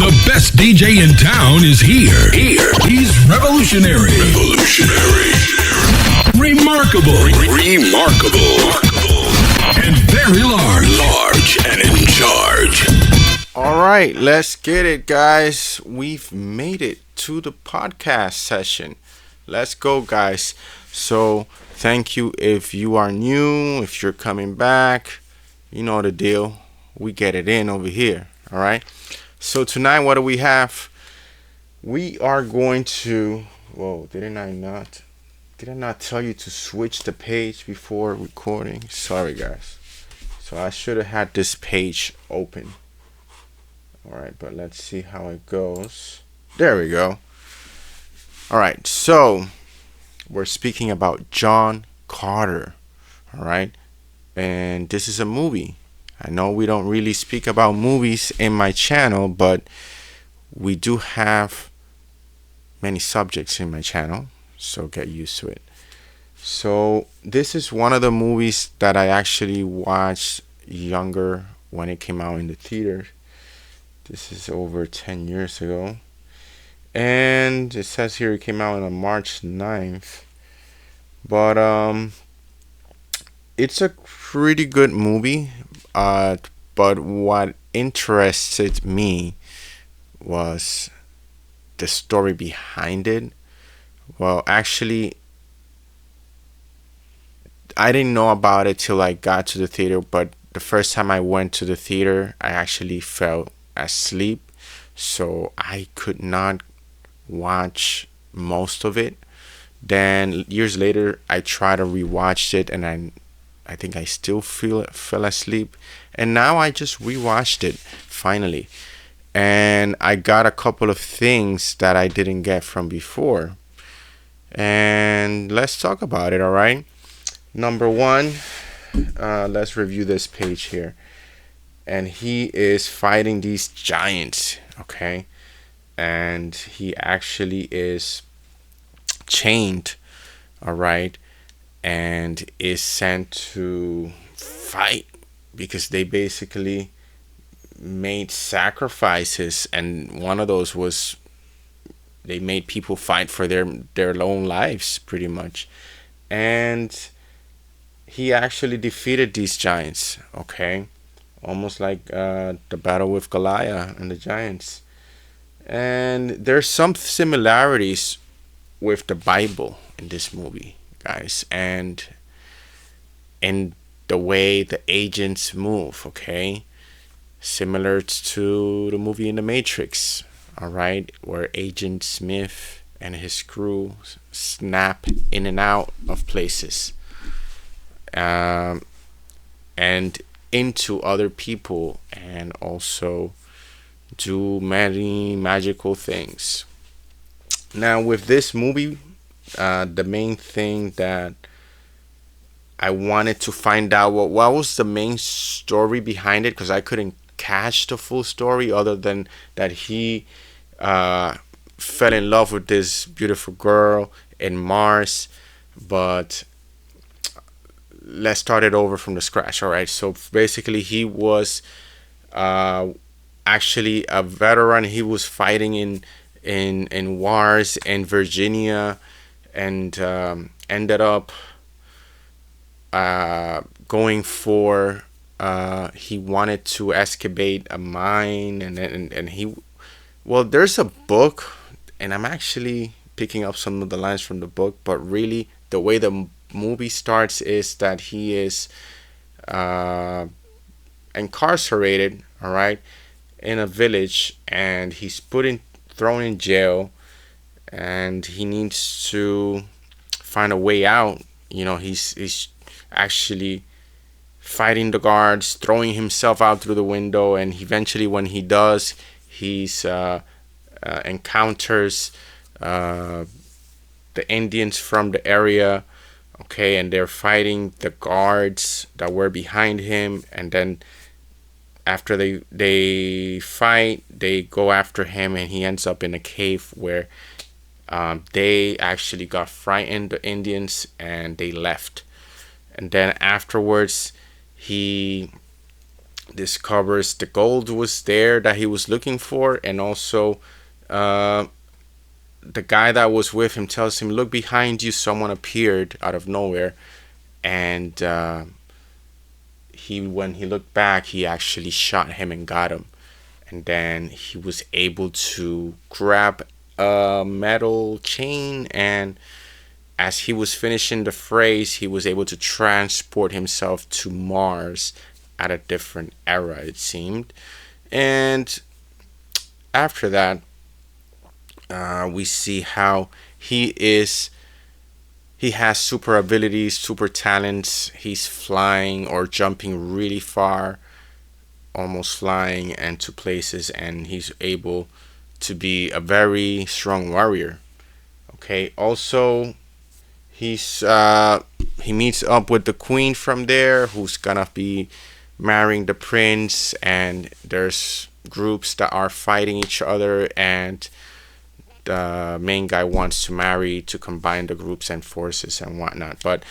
The best DJ in town is here. He's revolutionary. Remarkable. And very large and in charge. All right, let's get it, guys. We've made it to the podcast session. Let's go, guys. So, thank you if you are new, if you're coming back. You know the deal. We get it in over here. All right. So, tonight, what do we have? We are going to. Whoa, did I not tell you to switch the page before recording? Sorry, guys. So, I should have had this page open. All right, but let's see how it goes. There we go. All right, so we're speaking about John Carter. All right, and this is a movie. I know we don't really speak about movies in my channel, but we do have many subjects in my channel, so get used to it. So this is one of the movies that I actually watched younger when it came out in the theater. This is over 10 years ago. And it says here it came out on March 9th. But it's a pretty good movie. But what interested me was the story behind it. Well, actually, I didn't know about it till I got to the theater. But the first time I went to the theater, I actually fell asleep. So I could not watch most of it. Then years later I tried to rewatch it, and I think I still fell asleep, and now I just rewatched it finally, and I got a couple of things that I didn't get from before, and let's talk about it. All right, number one, let's review this page here, and he is fighting these giants, okay? And he actually is chained, all right, and is sent to fight because they basically made sacrifices, and one of those was they made people fight for their own lives, pretty much. And he actually defeated these giants, okay, almost like the battle with Goliath and the giants. And there's some similarities with the Bible in this movie, guys, and in the way the agents move, okay? Similar to the movie in The Matrix, all right, where Agent Smith and his crew snap in and out of places, and into other people, and also do many magical things. Now with this movie, the main thing that I wanted to find out what was the main story behind it, because I couldn't catch the full story other than that he fell in love with this beautiful girl in Mars. But let's start it over from the scratch. All right, so basically he was actually a veteran. He was fighting in wars in Virginia, and ended up going for he wanted to excavate a mine, and he, well, there's a book, and I'm actually picking up some of the lines from the book, but really the way the movie starts is that he is incarcerated, all right, in a village, and he's thrown in jail, and he needs to find a way out. You know, he's actually fighting the guards, throwing himself out through the window, and eventually when he does, he's encounters the Indians from the area, okay, and they're fighting the guards that were behind him, and then after they fight, they go after him, and he ends up in a cave where they actually got frightened, the Indians, and they left. And then afterwards, he discovers the gold was there that he was looking for, and also uh, the guy that was with him tells him, "Look behind you, someone appeared out of nowhere." And he, when he looked back, he actually shot him and got him. And then he was able to grab a metal chain, and as he was finishing the phrase, he was able to transport himself to Mars at a different era, it seemed. And after that, we see how he has super abilities, super talents. He's flying or jumping really far, almost flying into places, and he's able to be a very strong warrior. Okay. Also, he meets up with the queen from there, who's gonna be marrying the prince, and there's groups that are fighting each other, and the main guy wants to marry to combine the groups and forces and whatnot. But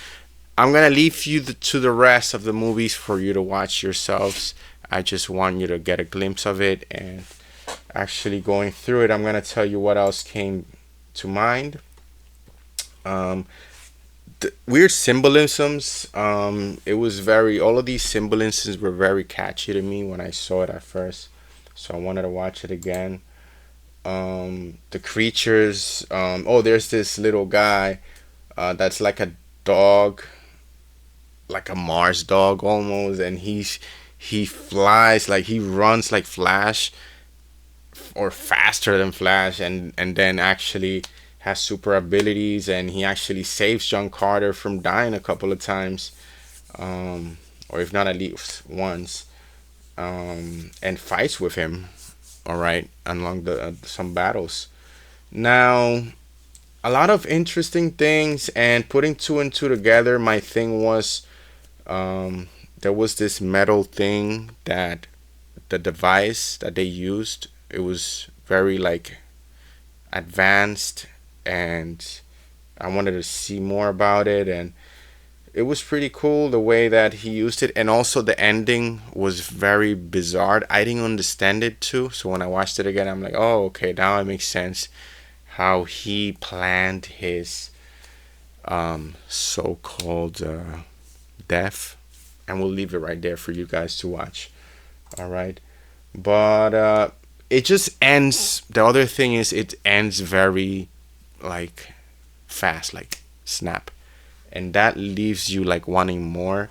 I'm gonna leave you to the rest of the movies for you to watch yourselves. I just want you to get a glimpse of it, and actually going through it, I'm gonna tell you what else came to mind. Um, the weird symbolisms. It was very. All of these symbolisms were very catchy to me when I saw it at first, so I wanted to watch it again. The creatures. Oh, there's this little guy. That's like a dog, like a Mars dog almost, and he flies, like he runs like Flash, or faster than Flash, and then actually has super abilities, and he actually saves John Carter from dying a couple of times, or if not at least once, and fights with him. All right, along the some battles. Now, a lot of interesting things, and putting two and two together. My thing was, there was this metal thing that the device that they used. It was very like advanced, and I wanted to see more about it, and it was pretty cool the way that he used it, and also the ending was very bizarre. I didn't understand it too, so when I watched it again, I'm like, oh, okay, now it makes sense how he planned his so-called death, and we'll leave it right there for you guys to watch. All right, but it just ends. The other thing is, it ends very like fast, like snap, and that leaves you like wanting more.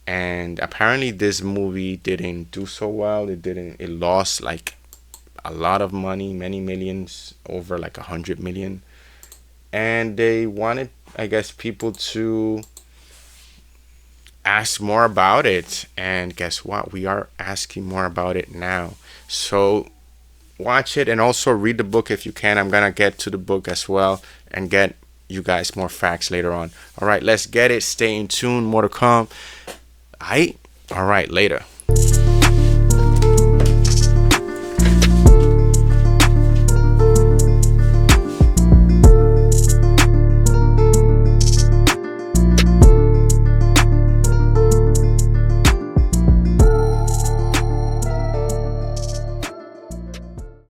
And apparently this movie didn't do so well. It lost like a lot of money, many millions, over like 100 million. And they wanted, I guess, people to ask more about it, and guess what, we are asking more about it now. So watch it, and also read the book if you can. I'm gonna get to the book as well and get you guys more facts later on. All right, let's get it. Stay in tune. More to come. All right, later.